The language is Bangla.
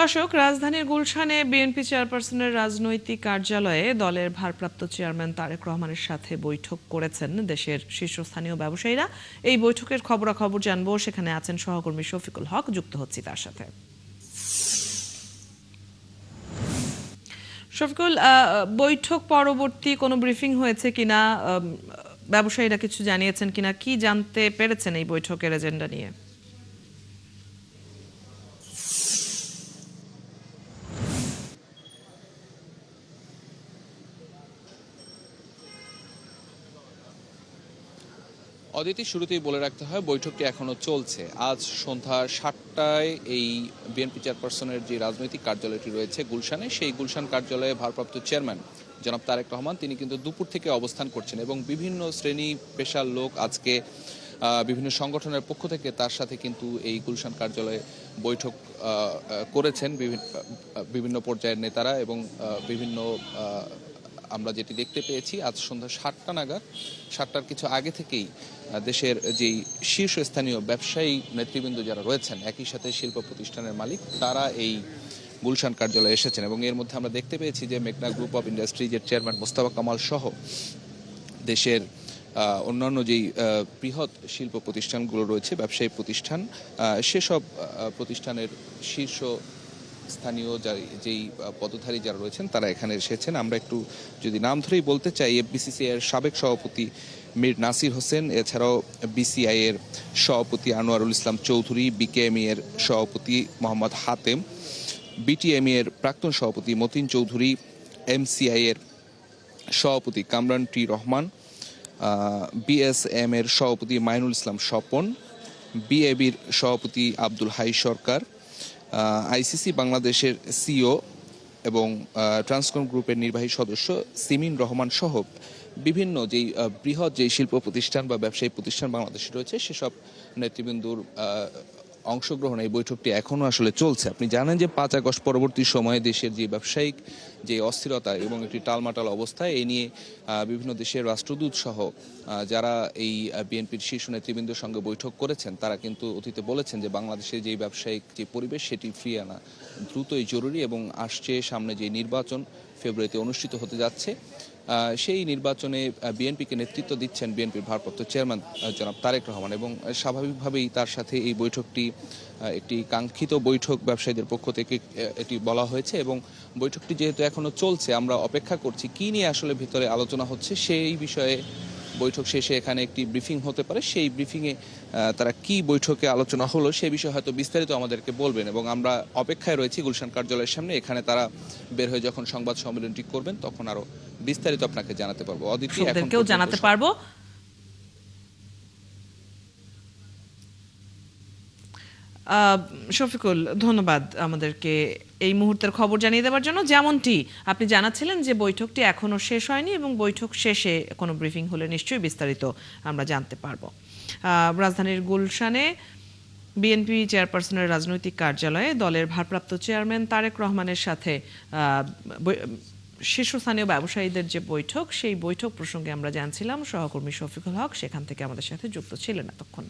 দর্শক, রাজধানীর গুলশানে বিএনপি চেয়ারপারসনের রাজনৈতিক কার্যালয়ে দলের ভারপ্রাপ্ত চেয়ারম্যান তারেক রহমানের সাথে বৈঠক করেছেন দেশের শীর্ষস্থানীয় ব্যবসায়ীরা। এই বৈঠকের খবরাখবর জানবো, সেখানে আছেন সহকর্মী শফিকুল হক, যুক্ত হচ্ছি তার সাথে। শফিকুল, বৈঠক পরবর্তী কোনো ব্রিফিং হয়েছে কিনা, ব্যবসায়ীরা কিছু জানিয়েছেন কিনা, কি জানতে পেরেছেন এই বৈঠকের এজেন্ডা নিয়ে? অদিতি, শুরুতেই বলে রাখতে হয় বৈঠকটি এখনো চলছে। আজ সন্ধ্যা ৭টায় এই বিএনপি চেয়ারপারসনের যে রাজনৈতিক কার্যালয়টি রয়েছে গুলশানে, সেই গুলশান কার্যালয়ে ভারপ্রাপ্ত চেয়ারম্যান জনাব তারেক রহমান তিনি কিন্তু দুপুর থেকে অবস্থান করছেন এবং বিভিন্ন শ্রেণী পেশার লোক আজকে বিভিন্ন সংগঠনের পক্ষ থেকে তার সাথে কিন্তু এই গুলশান কার্যালয়ে বৈঠক করেছেন বিভিন্ন পর্যায়ের নেতারা এবং বিভিন্ন আমরা যেটি দেখতে পেয়েছি আজ সন্ধ্যা ৭টা নাগাদ, ৭টার কিছু আগে থেকেই দেশের যেই শীর্ষস্থানীয় ব্যবসায়ী নেতৃবৃন্দ যারা রয়েছেন, একই সাথে শিল্প প্রতিষ্ঠানের মালিক, তারা এই গুলশান কার্যালয়ে এসেছেন এবং এর মধ্যে আমরা দেখতে পেয়েছি যে মেঘনা গ্রুপ অফ ইন্ডাস্ট্রিজের চেয়ারম্যান মোস্তফা কামাল সহ দেশের অন্যান্য যেই বৃহৎ শিল্প প্রতিষ্ঠানগুলো রয়েছে, ব্যবসায়ী প্রতিষ্ঠান, সেসব প্রতিষ্ঠানের শীর্ষ স্থানীয় যেই পদধারী যারা রয়েছেন তারা এখানে এসেছেন। আমরা একটু যদি নাম ধরেই বলতে চাই, এফবিসিসিআই এর সাবেক সভাপতি মীর নাসির হোসেন, এছাড়াও বিসিআই এর সভাপতি আনোয়ারুল ইসলাম চৌধুরী, বিকেএমই এর সভাপতি মোহাম্মদ হাতেম, বিটিএমই এর প্রাক্তন সভাপতি মতিন চৌধুরী, এমসিআই এর সভাপতি কামরান টি রহমান, বিএসএম এর সভাপতি মাইনুল ইসলাম স্বপন, বিএবির সভাপতি আব্দুল হাই সরকার, আইসিসি বাংলাদেশের সিও এবং ট্রান্সকম গ্রুপের নির্বাহী সদস্য সিমিন রহমান সহ বিভিন্ন যেই বৃহৎ যেই শিল্প প্রতিষ্ঠান বা ব্যবসায়ী প্রতিষ্ঠান বাংলাদেশে রয়েছে, সেসব নেতৃবৃন্দুর অংশগ্রহণ এই বৈঠকটি এখনও আসলে চলছে। আপনি জানেন যে ৫ আগস্ট পরবর্তী সময়ে দেশের যে ব্যবসায়িক যে অস্থিরতা এবং একটি টালমাটাল অবস্থায়, এই নিয়ে বিভিন্ন দেশের রাষ্ট্রদূত সহ যারা এই বিএনপির শীর্ষ নেতৃবৃন্দের সঙ্গে বৈঠক করেছেন, তারা কিন্তু অতীতে বলেছেন যে বাংলাদেশের যে ব্যবসায়িক যে পরিবেশ সেটি ফিরিয়ে আনা দ্রুতই জরুরি এবং আসছে সামনে যে নির্বাচন ফেব্রুয়ারিতে অনুষ্ঠিত হতে যাচ্ছে, সেই নির্বাচনে বিএনপিকে নেতৃত্ব দিচ্ছেন বিএনপির ভারপ্রাপ্ত চেয়ারম্যান জনাব তারেক রহমান এবং স্বাভাবিকভাবেই তার সাথে এই বৈঠকটি একটি কাঙ্ক্ষিত বৈঠক ব্যবসায়ীদের পক্ষ থেকে এটি বলা হয়েছে এবং বৈঠকটি যেহেতু এখনো চলছে, আমরা অপেক্ষা করছি কি নিয়ে আসলে ভিতরে আলোচনা হচ্ছে। সেই বিষয়ে বৈঠক শেষে এখানে একটি ব্রিফিং হতে পারে, সেই ব্রিফিংয়ে তারা কি বৈঠকে আলোচনা হলো সে বিষয়ে হয়তো বিস্তারিত আমাদেরকে বলবেন এবং আমরা অপেক্ষায় রয়েছি গুলশান কার্যালয়ের সামনে। এখানে তারা বের হয়ে যখন সংবাদ সম্মেলনটি করবেন তখন আরো বিস্তারিত আপনাকে জানাতে পারবো। অদিতি, এখন জানাতে পারবো। শফিকুল, ধন্যবাদ আমাদেরকে এই মুহূর্তের খবর জানিয়ে দেওয়ার জন্য। যেমনটি আপনি জানাচ্ছিলেন যে বৈঠকটি এখনো শেষ হয়নি এবং বৈঠক শেষে কোনো ব্রিফিং হলে নিশ্চয়ই বিস্তারিত আমরা জানতে পারবো। রাজধানীর গুলশানে বিএনপি চেয়ারপারসনের রাজনৈতিক কার্যালয়ে দলের ভারপ্রাপ্ত চেয়ারম্যান তারেক রহমানের সাথে শীর্ষস্থানীয় ব্যবসায়ীদের যে বৈঠক, সেই বৈঠক প্রসঙ্গে আমরা জানছিলাম। সহকর্মী শফিকুল হক সেখান থেকে আমাদের সাথে যুক্ত ছিলেন এতক্ষণ।